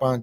5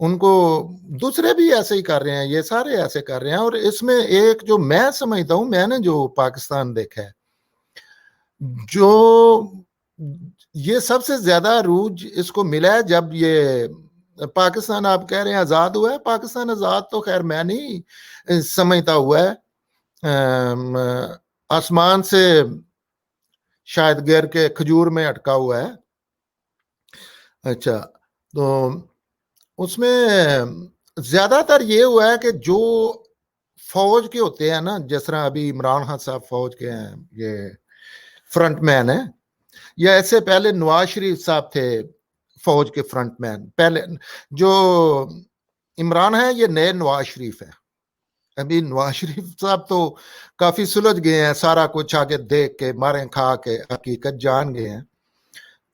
ان کو دوسرے بھی ایسے ہی کر رہے ہیں, یہ سارے ایسے کر رہے ہیں. اور اس میں ایک جو میں سمجھتا ہوں, میں نے جو پاکستان دیکھا ہے, جو یہ سب سے زیادہ عروج اس کو ملا ہے جب یہ پاکستان آپ کہہ رہے ہیں آزاد ہوا ہے. پاکستان آزاد تو خیر میں نہیں سمجھتا ہوا ہے, آسمان سے شاید گر کے کھجور میں اٹکا ہوا ہے. اچھا, تو اس میں زیادہ تر یہ ہوا ہے کہ جو فوج کے ہوتے ہیں نا, جس طرح ابھی عمران خان صاحب فوج کے ہیں, یہ فرنٹ مین ہیں, یا ایسے پہلے نواز شریف صاحب تھے فوج کے فرنٹ مین. پہلے جو عمران ہے یہ نئے نواز شریف ہے. ابھی نواز شریف صاحب تو کافی سلجھ گئے ہیں, سارا کچھ آگے دیکھ کے مارے کھا کے حقیقت جان گئے ہیں.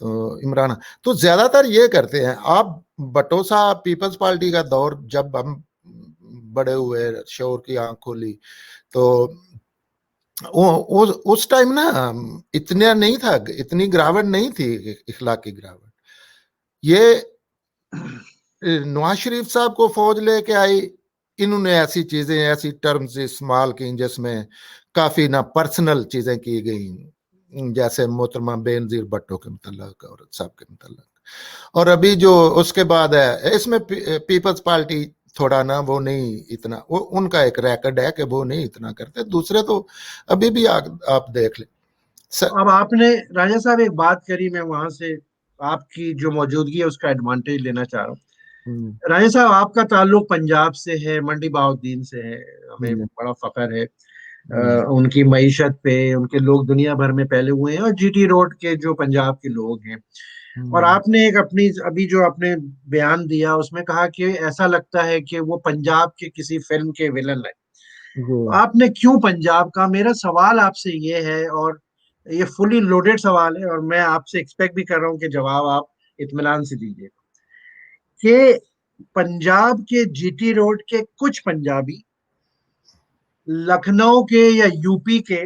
تو عمران تو زیادہ تر یہ کرتے ہیں. آپ بھٹو صاحب پیپلز پارٹی کا دور جب ہم بڑے ہوئے, شعور کی آنکھ کھولی, تو اس ٹائم نا اتنا نہیں تھا, اتنی گراوٹ نہیں تھی, اخلاقی گراوٹ. یہ نواز شریف صاحب کو فوج لے کے آئی, انہوں نے ایسی چیزیں, ایسی ٹرمز استعمال کی جس میں کافی نا پرسنل چیزیں کی گئیں, جیسے محترمہ بے نظیر بھٹو کے متعلق اور سب کے متعلق. اور ابھی جو اس کے بعد ہے, اس میں پیپلز پارٹی تھوڑا نا وہ نہیں اتنا, وہ ان کا ایک ریکارڈ ہے کہ وہ نہیں اتنا کرتے. دوسرے تو ابھی بھی آپ دیکھ لیں. اب آپ نے راجہ صاحب ایک بات کری, میں وہاں سے آپ کی جو موجودگی ہے اس کا ایڈوانٹیج لینا چاہ رہا ہوں. راجہ صاحب, آپ کا تعلق پنجاب سے ہے, منڈی بہاؤالدین سے ہے, ہمیں بڑا فخر ہے ان کی معیشت پہ. ان کے لوگ دنیا بھر میں پھیلے ہوئے ہیں, اور جی ٹی روڈ کے جو پنجاب کے لوگ ہیں. اور آپ نے ایک اپنی ابھی جو آپ نے بیان دیا اس میں کہا کہ ایسا لگتا ہے کہ وہ پنجاب کے کسی فلم کے ولن ہے. آپ نے کیوں پنجاب کا, میرا سوال آپ سے یہ ہے, اور یہ فلی لوڈیڈ سوال ہے, اور میں آپ سے ایکسپیکٹ بھی کر رہا ہوں کہ جواب آپ اطمینان سے دیجیے, کہ پنجاب کے جی ٹی روڈ کے کچھ پنجابی لکھنؤ کے یا یو پی کے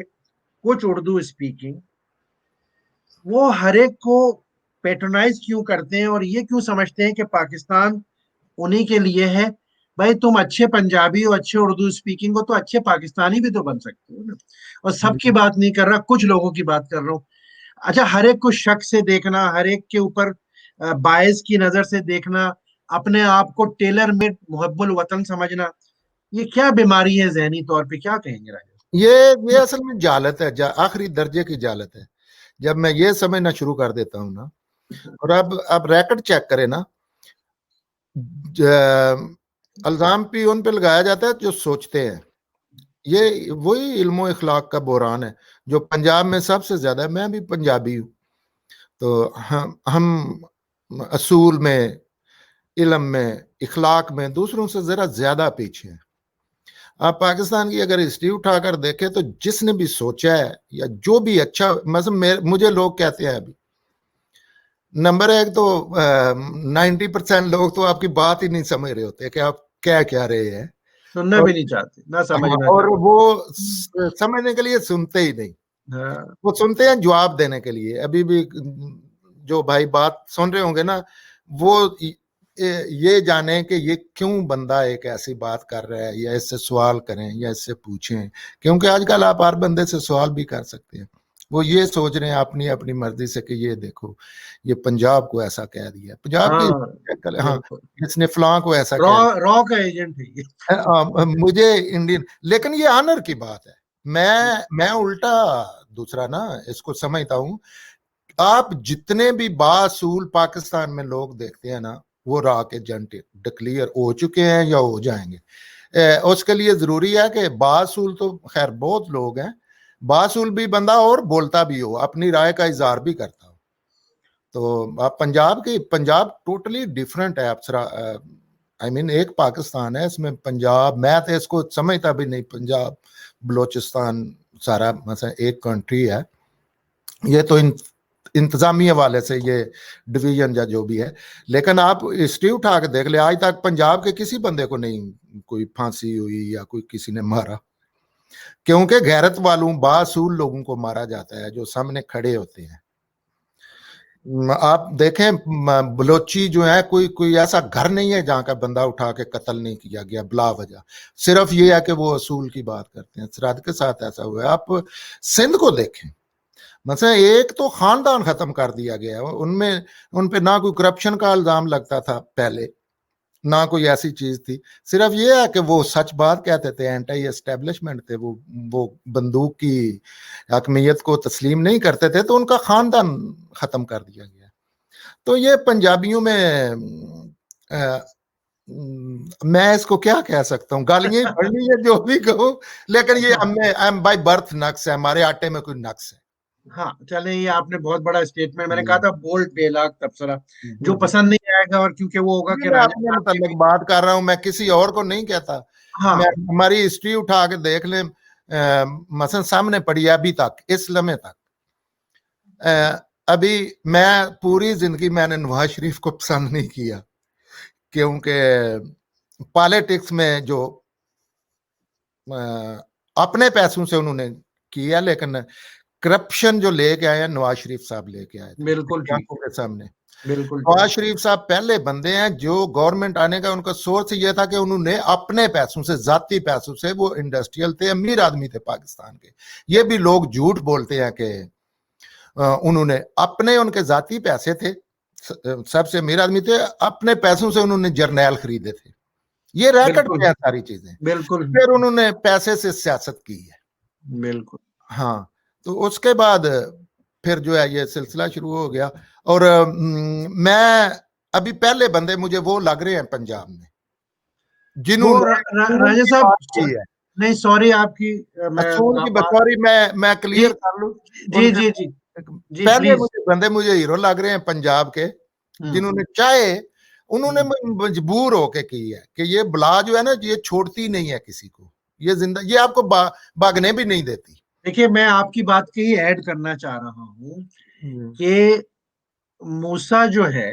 کچھ اردو اسپیکنگ وہ ہر ایک کو پیٹرنائز کیوں کرتے ہیں, اور یہ کیوں سمجھتے ہیں کہ پاکستان انہی کے لیے ہے. بھائی تم اچھے پنجابی ہو, اچھے اردو اسپیکنگ ہو, تو اچھے پاکستانی بھی تو بن سکتے ہو نا. اور سب کی بات نہیں کر رہا, کچھ لوگوں کی بات کر رہا ہوں. اچھا, ہر ایک کو شک سے دیکھنا, ہر ایک کے اوپر باعث کی نظر سے دیکھنا, اپنے آپ کو ٹیلر میڈ محب الوطن سمجھنا, یہ کیا بیماری ہے ذہنی طور پہ, کیا کہیں گے راجہ؟ یہ اصل میں جہالت ہے, آخری درجے کی جہالت ہے. جب میں یہ سمجھنا شروع کر دیتا ہوں نا, اور اب ریکارڈ چیک کرے نا, الزام بھی ان پہ لگایا جاتا ہے جو سوچتے ہیں. یہ وہی علم و اخلاق کا بحران ہے جو پنجاب میں سب سے زیادہ ہے. میں بھی پنجابی ہوں, تو ہم اصول میں, علم میں, اخلاق میں دوسروں سے ذرا زیادہ پیچھے ہیں. آپ پاکستان کی اگر ہسٹری اٹھا کر دیکھیں تو جس نے بھی سوچا ہے یا جو بھی اچھا, مثلا مجھے لوگ کہتے ہیں ابھی نمبر ایک تو 90% لوگ تو آپ کی بات ہی نہیں سمجھ رہے ہوتے کہ آپ کیا رہے ہیں, سننا بھی نہیں چاہتے, نہ سمجھنا اور چاہتے. وہ سمجھنے کے لیے سنتے ہی نہیں, وہ سنتے ہیں جواب دینے کے لیے. ابھی بھی جو بھائی بات سن رہے ہوں گے نا, وہ یہ جانیں کہ یہ کیوں بندہ ایک ایسی بات کر رہا ہے, یا اس سے سوال کریں یا اس سے پوچھیں, کیونکہ آج کل آپ ہر بندے سے سوال بھی کر سکتے ہیں. وہ یہ سوچ رہے ہیں اپنی مرضی سے کہ یہ دیکھو یہ پنجاب کو ایسا کہہ دیا, پنجاب کی ہاں اس نے فلاں کو ایسا کہہ دیا, را کا ایجنٹ ہے مجھے انڈین. لیکن یہ آنر کی بات ہے. میں الٹا دوسرا نا اس کو سمجھتا ہوں. آپ جتنے بھی باصول پاکستان میں لوگ دیکھتے ہیں نا, وہ را کے ایجنٹ ڈکلیئر ہو چکے ہیں یا ہو جائیں گے. اس کے لیے ضروری ہے کہ باصول تو خیر بہت لوگ ہیں, باصول بھی بندہ اور بولتا بھی ہو, اپنی رائے کا اظہار بھی کرتا ہو. تو آپ پنجاب ٹوٹلی ڈیفرنٹ ہے. افسرا ایک پاکستان ہے, اس میں پنجاب, میں تو اس کو سمجھتا بھی نہیں پنجاب بلوچستان سارا مثلا ایک کنٹری ہے. یہ تو انتظامی حوالے سے یہ ڈویژن یا جو بھی ہے, لیکن آپ ہسٹری اٹھا کے دیکھ لیں, آج تک پنجاب کے کسی بندے کو نہیں کوئی پھانسی ہوئی یا کوئی کسی نے مارا, کیونکہ غیرت والوں باصول لوگوں کو مارا جاتا ہے جو سامنے کھڑے ہوتے ہیں. آپ دیکھیں بلوچی جو ہے کوئی ایسا گھر نہیں ہے جہاں کا بندہ اٹھا کے قتل نہیں کیا گیا بلا وجہ، صرف یہ ہے کہ وہ اصول کی بات کرتے ہیں. سرحد کے ساتھ ایسا ہوا ہے. آپ سندھ کو دیکھیں مثلا، ایک تو خاندان ختم کر دیا گیا ہے، ان پہ نہ کوئی کرپشن کا الزام لگتا تھا پہلے، نہ کوئی ایسی چیز تھی. صرف یہ ہے کہ وہ سچ بات کہتے تھے، اینٹی اسٹیبلشمنٹ تھے، وہ بندوق کی حاکمیت کو تسلیم نہیں کرتے تھے، تو ان کا خاندان ختم کر دیا گیا. تو یہ پنجابیوں میں میں اس کو کیا کہہ سکتا ہوں، گالیاں پڑھنی ہے جو بھی کہوں، لیکن یہ ہم بائی برتھ نقص ہے، ہمارے آٹے میں کوئی نقص ہے. ہاں چلیں، یہ آپ نے بہت بڑا اسٹیٹمنٹ، میں نے کہا تھا بولڈ بے لاگ تبصرہ، جی جو جی پسند نہیں آئے گا، اور کیونکہ وہ ہوگا کہ میں راجہ اپنے صاحب کی متعلق بھی. بات کر رہا ہوں، میں کسی اور کو نہیں کہتا. ہاں میں ہماری ہسٹری اٹھا کے دیکھ لیں، مثلا سامنے پڑی ہے ابھی تک اس لمحے تک. ابھی میں پوری زندگی میں نے نواز شریف کو پسند نہیں کیا، کیونکہ پالیٹکس میں جو اپنے پیسوں سے انہوں نے کیا، لیکن کرپشن جو لے کے آئے ہیں نواز شریف صاحب لے کے آئے تھے بالکل ٹھیک، آنکھوں کے سامنے. بالکل ٹھیک. نواز شریف صاحب پہلے بندے ہیں جو گورنمنٹ آنے کا ان کا سورس یہ تھا کہ انہوں نے اپنے پیسوں سے، ذاتی پیسوں سے، وہ انڈسٹریل تھے، امیر آدمی تھے پاکستان کے. یہ بھی لوگ جھوٹ بولتے ہیں کہ انہوں نے اپنے، ان کے ذاتی پیسے تھے، سب سے امیر آدمی تھے، اپنے پیسوں سے انہوں نے جرنیل خریدے تھے. یہ ریکٹ بالکل پہ ہیں ساری چیزیں. بالکل پھر انہوں نے پیسے سے سیاست کی ہے. بالکل. ہاں، تو اس کے بعد پھر جو ہے یہ سلسلہ شروع ہو گیا. اور میں ابھی پہلے بندے مجھے وہ لگ رہے ہیں پنجاب میں جنہوں وہ نے اصول راجہ کی صاحب، بات کی ہے. نہیں سوری آپ کی، میں اصول کی بات. بطوری میں جی کلیئر کر لوں. جی ان کے جی جی جی پہلے پلیز. بندے مجھے ہیرو لگ رہے ہیں پنجاب کے، جنہوں نے چاہے انہوں نے مجبور ہو کے کی ہے کہ یہ بلا جو ہے نا، یہ چھوڑتی نہیں ہے کسی کو، یہ زندہ، یہ آپ کو بھاگنے بھی نہیں دیتی. دیکھیے، میں آپ کی بات کے ہی ایڈ کرنا چاہ رہا ہوں کہ موسیٰ جو ہے،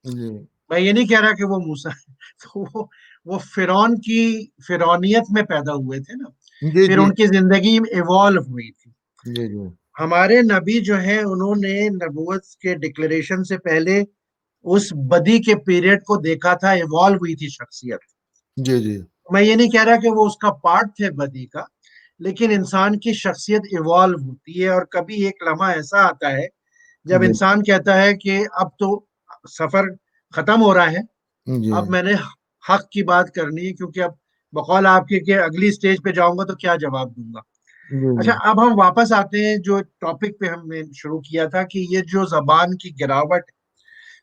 جی میں یہ نہیں کہہ رہا کہ وہ موسیٰ ہے، تو وہ فرعون کی فرعونیت میں پیدا ہوئے تھے نا، جی پھر جی ان کی زندگی ایوالو ہوئی تھی. جی جی ہمارے نبی جو ہیں، انہوں نے نبوت کے ڈکلیریشن سے پہلے اس بدی کے پیریڈ کو دیکھا تھا، ایوالو ہوئی تھی شخصیت. جی جی میں یہ نہیں کہہ رہا کہ وہ اس کا پارٹ تھے بدی کا، لیکن انسان کی شخصیت ایوالو ہوتی ہے، اور کبھی ایک لمحہ ایسا آتا ہے جب جی انسان کہتا ہے کہ اب تو سفر ختم ہو رہا ہے، جی اب میں نے حق کی بات کرنی ہے، کیونکہ اب بقول آپ کے کہ اگلی سٹیج پہ جاؤں گا تو کیا جواب دوں گا. اچھا، جی اب ہم واپس آتے ہیں جو ٹاپک پہ ہم نے شروع کیا تھا، کہ یہ جو زبان کی گراوٹ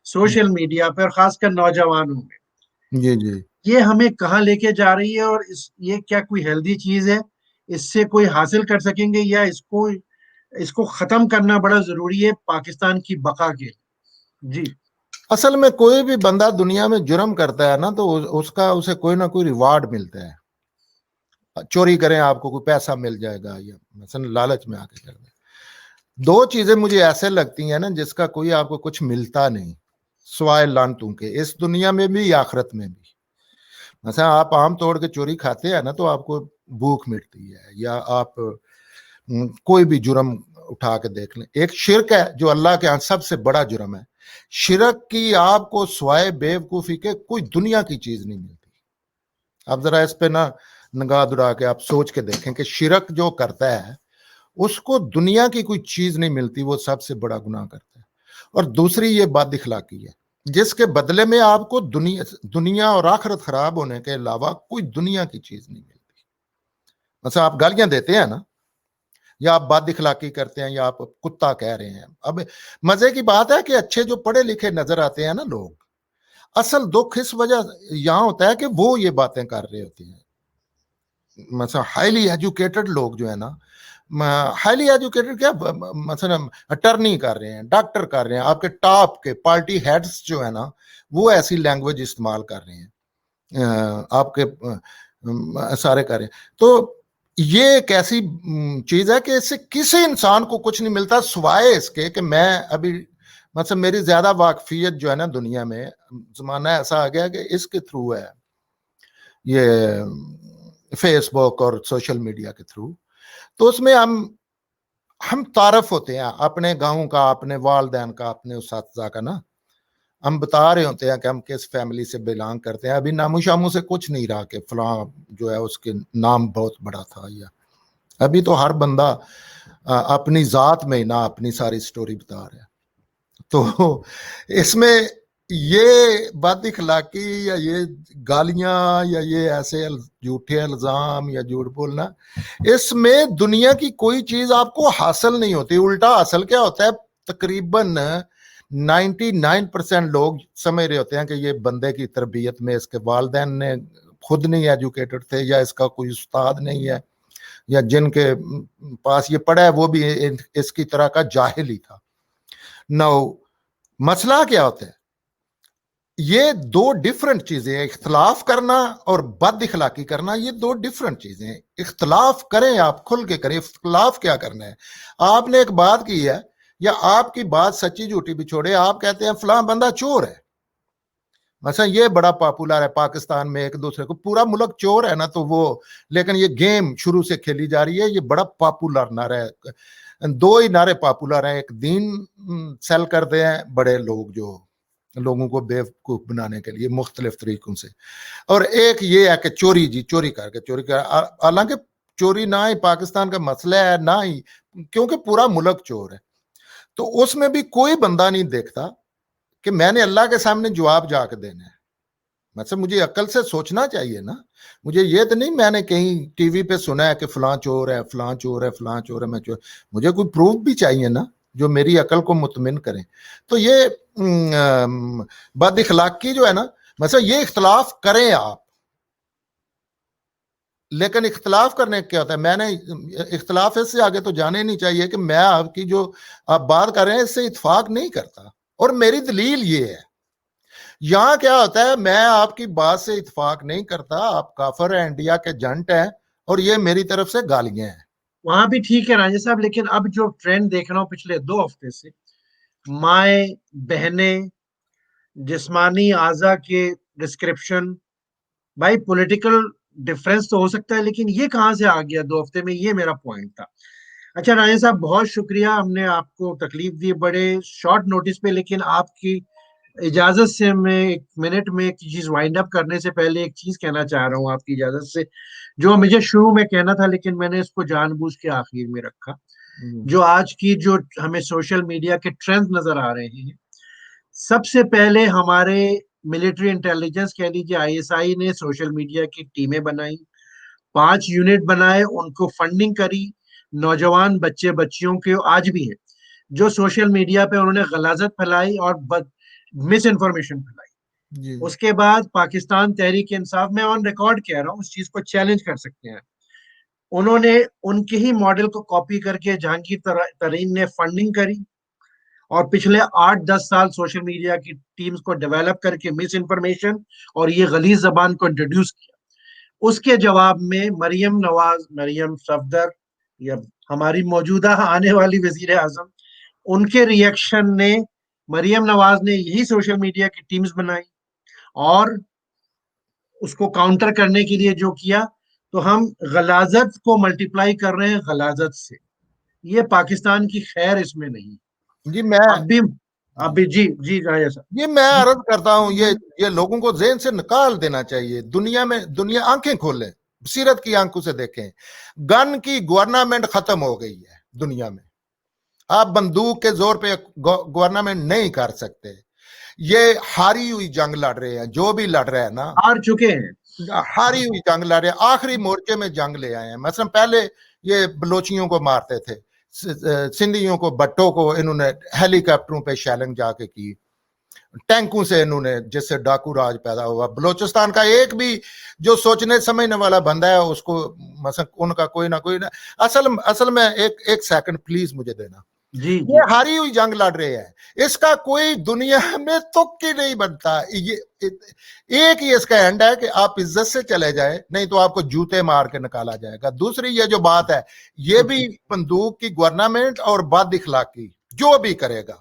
سوشل میڈیا پہ، اور خاص کر نوجوانوں میں، جی جی یہ ہمیں کہاں لے کے جا رہی ہے، اور یہ کیا کوئی ہیلدی چیز ہے؟ اس سے کوئی حاصل کر سکیں گے، یا اس کو ختم کرنا بڑا ضروری ہے پاکستان کی بقا کے لیے؟ جی. اصل میں کوئی بھی بندہ دنیا میں جرم کرتا ہے نا، تو اسے کوئی نہ کوئی ریوارڈ ملتا ہے. چوری کریں، آپ کو کوئی پیسہ مل جائے گا، یا مثلا لالچ میں آ کے کر دیں. دو چیزیں مجھے ایسے لگتی ہیں نا جس کا کوئی آپ کو کچھ ملتا نہیں سوائے لعنتوں کے، اس دنیا میں بھی آخرت میں بھی. مثلا آپ آم توڑ کے چوری کھاتے ہیں نا تو آپ کو بھوک مٹتی ہے، یا آپ کوئی بھی جرم اٹھا کے دیکھ لیں. ایک شرک ہے جو اللہ کے ہاں سب سے بڑا جرم ہے. شرک کی آپ کو سوائے بیوقوفی کے کوئی دنیا کی چیز نہیں ملتی. آپ ذرا اس پہ نہ نگاہ دڑا کے آپ سوچ کے دیکھیں کہ شرک جو کرتا ہے اس کو دنیا کی کوئی چیز نہیں ملتی، وہ سب سے بڑا گناہ کرتا ہے. اور دوسری یہ بات اخلاقی ہے، جس کے بدلے میں آپ کو دنیا اور آخرت خراب ہونے کے علاوہ کوئی دنیا کی چیز نہیں ملتی. مثلا آپ گالیاں دیتے ہیں نا، یا آپ بد اخلاقی کرتے ہیں، یا آپ کتا کہہ رہے ہیں. اب مزے کی بات ہے کہ اچھے جو پڑھے لکھے نظر آتے ہیں نا لوگ، اصل دکھ اس وجہ یہاں ہوتا ہے کہ وہ یہ باتیں کر رہے ہوتے ہیں. مثلا ہائیلی ایجوکیٹڈ لوگ جو ہے نا، ہائیلی ایجوکیٹڈ کیا، مثلا اٹرنی کر رہے ہیں، ڈاکٹر کر رہے ہیں، آپ کے ٹاپ کے پارٹی ہیڈز جو ہے نا، وہ ایسی لینگویج استعمال کر رہے ہیں، آپ کے سارے کر رہے ہیں. تو یہ ایک ایسی چیز ہے کہ اس سے کسی انسان کو کچھ نہیں ملتا سوائے اس کے کہ میں ابھی مثلا میری زیادہ واقفیت جو ہے نا دنیا میں، زمانہ ایسا آ گیا کہ اس کے تھرو ہے، یہ فیس بک اور سوشل میڈیا کے تھرو. تو اس میں ہم ہم تعارف ہوتے ہیں اپنے گاؤں کا, اپنے والدین کا, اپنے اساتذہ کا نا, ہم بتا رہے ہوتے ہیں کہ ہم کس فیملی سے بلانگ کرتے ہیں. ابھی نامو شامو سے کچھ نہیں رہا کہ فلاں جو ہے اس کے نام بہت بڑا تھا, یا ابھی تو ہر بندہ اپنی ذات میں نہ اپنی ساری سٹوری بتا رہا ہے. تو اس میں یہ بد اخلاقی یا یہ گالیاں یا یہ ایسے جھوٹے الزام یا جھوٹ بولنا, اس میں دنیا کی کوئی چیز آپ کو حاصل نہیں ہوتی. الٹا حاصل کیا ہوتا ہے, تقریباً 99% لوگ سمجھ رہے ہوتے ہیں کہ یہ بندے کی تربیت میں اس کے والدین نے خود نہیں ایجوکیٹڈ تھے, یا اس کا کوئی استاد نہیں ہے, یا جن کے پاس یہ پڑھا ہے وہ بھی اس کی طرح کا جاہل ہی تھا. نو مسئلہ کیا ہوتا ہے, یہ دو ڈیفرنٹ چیزیں ہیں. اختلاف کرنا اور بد اخلاقی کرنا یہ دو ڈیفرنٹ چیزیں ہیں. اختلاف کریں, آپ کھل کے کریں. اختلاف کیا کرنا ہے, آپ نے ایک بات کی ہے یا آپ کی بات سچی جھوٹی بھی چھوڑے, آپ کہتے ہیں فلاں بندہ چور ہے, مثلا یہ بڑا پاپولر ہے پاکستان میں, ایک دوسرے کو پورا ملک چور ہے نا, تو وہ لیکن یہ گیم شروع سے کھیلی جا رہی ہے, یہ بڑا پاپولر نعرہ ہے. دو ہی نعرے پاپولر ہیں, ایک دین سیل کرتے ہیں بڑے لوگ جو لوگوں کو بیوقوف بنانے کے لیے مختلف طریقوں سے, اور ایک یہ ہے کہ چوری, جی چوری کر کے چوری کر. حالانکہ چوری نہ ہی پاکستان کا مسئلہ ہے نہ ہی, کیونکہ پورا ملک چور ہے. تو اس میں بھی کوئی بندہ نہیں دیکھتا کہ میں نے اللہ کے سامنے جواب جا کے دینا ہے. مطلب مجھے عقل سے سوچنا چاہیے نا, مجھے یہ تو نہیں میں نے کہیں ٹی وی پہ سنا ہے کہ فلاں چور ہے, فلاں چور ہے, فلاں چور ہے, میں چور. مجھے کوئی پروف بھی چاہیے نا جو میری عقل کو مطمئن کریں. تو یہ بد اخلاقی جو ہے نا, مثلا یہ اختلاف کریں آپ, لیکن اختلاف کرنے کیا ہوتا ہے, میں نے اختلاف اس سے آگے تو جانے نہیں چاہیے کہ میں آپ کی جو آپ بات کر رہے ہیں اس سے اتفاق نہیں کرتا, اور میری دلیل یہ ہے. یہاں کیا ہوتا ہے, میں آپ کی بات سے اتفاق نہیں کرتا, آپ کافر ہیں, انڈیا کے جنٹ ہیں, اور یہ میری طرف سے گالیاں ہیں. وہاں بھی ٹھیک ہے راجہ صاحب, لیکن اب جو ٹرینڈ دیکھ رہا ہوں پچھلے 2 ہفتے سے, مائیں بہنیں جسمانی اعضا کے ڈسکرپشن, بھائی پولیٹیکل ڈفرینس تو ہو سکتا ہے لیکن یہ کہاں سے آ گیا 2 ہفتے میں, یہ میرا پوائنٹ تھا. اچھا راجہ صاحب بہت شکریہ, ہم نے آپ کو تکلیف دی بڑے شارٹ نوٹس پہ, لیکن آپ کی اجازت سے میں 1 منٹ میں ایک چیز وائنڈ اپ کرنے سے پہلے ایک چیز کہنا چاہ رہا ہوں آپ کی اجازت سے, جو مجھے شروع میں کہنا تھا لیکن میں نے اس کو جان بوجھ کے آخر میں رکھا. جو آج کی جو ہمیں سوشل میڈیا کے ٹرینڈ نظر آ رہے ہیں, سب سے پہلے ہمارے ملٹری انٹیلیجنس کہہ لیجیے ISI نے سوشل میڈیا کی ٹیمیں بنائی, 5 یونٹ بنائے, ان کو فنڈنگ کری, نوجوان بچے بچیوں کے آج بھی ہیں جو سوشل میڈیا پہ انہوں نے غلاظت پھیلائی اور مس انفارمیشن پھیلائی. اس کے بعد پاکستان تحریک انصاف, میں آن ریکارڈ کہہ رہا ہوں, اس چیز کو چیلنج کر سکتے ہیں, انہوں نے ان کے ہی ماڈل کو کاپی کر کے جہانگیر ترین نے فنڈنگ کری, اور پچھلے 8-10 سال سوشل میڈیا کی ٹیمز کو ڈیولپ کر کے مس انفارمیشن اور یہ غلیظ زبان کو انٹروڈیوس کیا. اس کے جواب میں مریم نواز, مریم صفدر, یا ہماری موجودہ آنے والی وزیر اعظم, ان کے ریئیکشن نے, مریم نواز نے یہی سوشل میڈیا کی ٹیمز بنائی, اور اس کو کاؤنٹر کرنے کے لیے جو کیا, تو ہم غلاظت کو ملٹیپلائی کر رہے ہیں غلاظت سے. یہ پاکستان کی خیر اس میں نہیں. جی میں اب بھی جی جی یہ میں عرض کرتا ہوں, یہ لوگوں کو ذہن سے نکال دینا چاہیے. دنیا آنکھیں کھولیں, بصیرت کی آنکھوں سے دیکھیں. گن کی گورنمنٹ ختم ہو گئی ہے دنیا میں, آپ بندوق کے زور پہ گورنمنٹ نہیں کر سکتے. یہ ہاری ہوئی جنگ لڑ رہے ہیں, جو بھی لڑ رہے ہیں نا ہار چکے ہیں, ہاری ہوئی جنگ لڑ رہے ہیں, آخری مورچے میں جنگ لے آئے ہیں. مثلا پہلے یہ بلوچیوں کو مارتے تھے, سندھیوں کو, بٹوں کو انہوں نے ہیلی کاپٹروں پہ شیلنگ جا کے کی, ٹینکوں سے انہوں نے, جس سے ڈاکو راج پیدا ہوا. بلوچستان کا ایک بھی جو سوچنے سمجھنے والا بندہ ہے اس کو مثلا ان کا کوئی نہ کوئی نہ, اصل میں ایک سیکنڈ پلیز مجھے دینا. جی یہ ہاری ہوئی جنگ لڑ رہے ہیں, اس کا کوئی دنیا میں تک ہی نہیں بنتا. ایک ہی اس کا اینڈ ہے کہ آپ عزت سے چلے جائیں, نہیں تو آپ کو جوتے مار کے نکالا جائے گا. دوسری یہ جو بات ہے, یہ بھی بندوق کی گورنمنٹ اور بد اخلاقی جو بھی کرے گا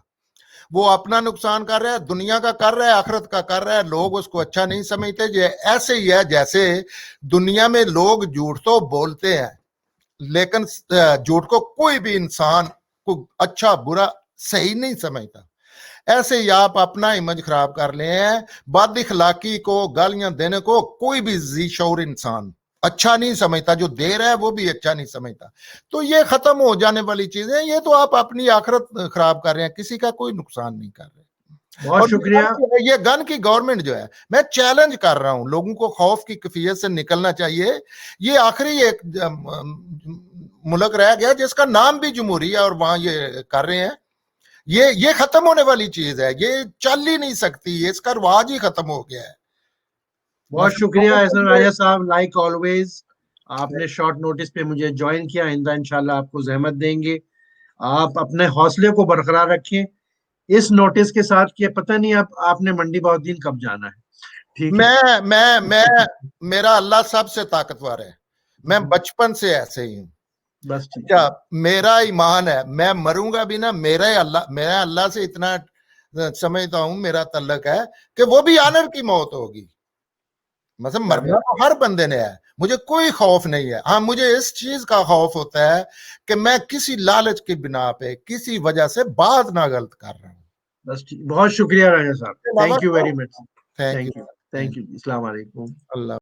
وہ اپنا نقصان کر رہا ہے, دنیا کا کر رہا ہے, آخرت کا کر رہا ہے. لوگ اس کو اچھا نہیں سمجھتے. یہ ایسے ہی ہے جیسے دنیا میں لوگ جھوٹ تو بولتے ہیں لیکن جھوٹ کو کوئی بھی انسان کو اچھا برا صحیح نہیں سمجھتا. ایسے ہی آپ اپنا امیج خراب کر لے ہیں. بد اخلاقی کو گالیاں دینے کو کوئی بھی ذی شعور انسان اچھا نہیں سمجھتا, جو دے رہا ہے وہ بھی اچھا نہیں سمجھتا. تو یہ ختم ہو جانے والی چیزیں, یہ تو آپ اپنی آخرت خراب کر رہے ہیں, کسی کا کوئی نقصان نہیں کر رہے. بہت شکریہ. یہ گن کی گورنمنٹ جو ہے, میں چیلنج کر رہا ہوں, لوگوں کو خوف کی کیفیت سے نکلنا چاہیے. یہ آخری ایک ملک رہ گیا جس کا نام بھی جمہوری ہے اور وہاں یہ کر رہے ہیں. یہ ختم ہونے والی چیز ہے, یہ چل ہی نہیں سکتی, اس کا رواج ہی ختم ہو گیا ہے. بہت شکریہ احسن راجہ صاحب, لائک آلویز آپ نے شارٹ نوٹس پہ مجھے جوائن کیا. آئندہ انشاءاللہ آپ کو زحمت دیں گے. آپ اپنے حوصلے کو برقرار رکھیں اس نوٹس کے ساتھ کہ پتہ نہیں آپ نے منڈی بہاؤالدین کب جانا ہے. ٹھیک ہے, میں میرا اللہ سب سے طاقتور ہے, میں بچپن سے ایسے ہی ہوں. بس اچھا, میرا ایمان ہے, میں مروں گا بھی نا, میرا اللہ سے اتنا سمجھتا ہوں, میرا تعلق ہے کہ وہ بھی آنر کی موت ہوگی. مطلب مرنا تو ہر بندے نے ہے, مجھے کوئی خوف نہیں ہے. ہاں, مجھے اس چیز کا خوف ہوتا ہے کہ میں کسی لالچ کی بنا پہ کسی وجہ سے بات نہ غلط کر رہا ہوں. بس بہت شکریہ راجہ صاحب, thank you very much. Thank thank you. You. السلام علیکم. اللہ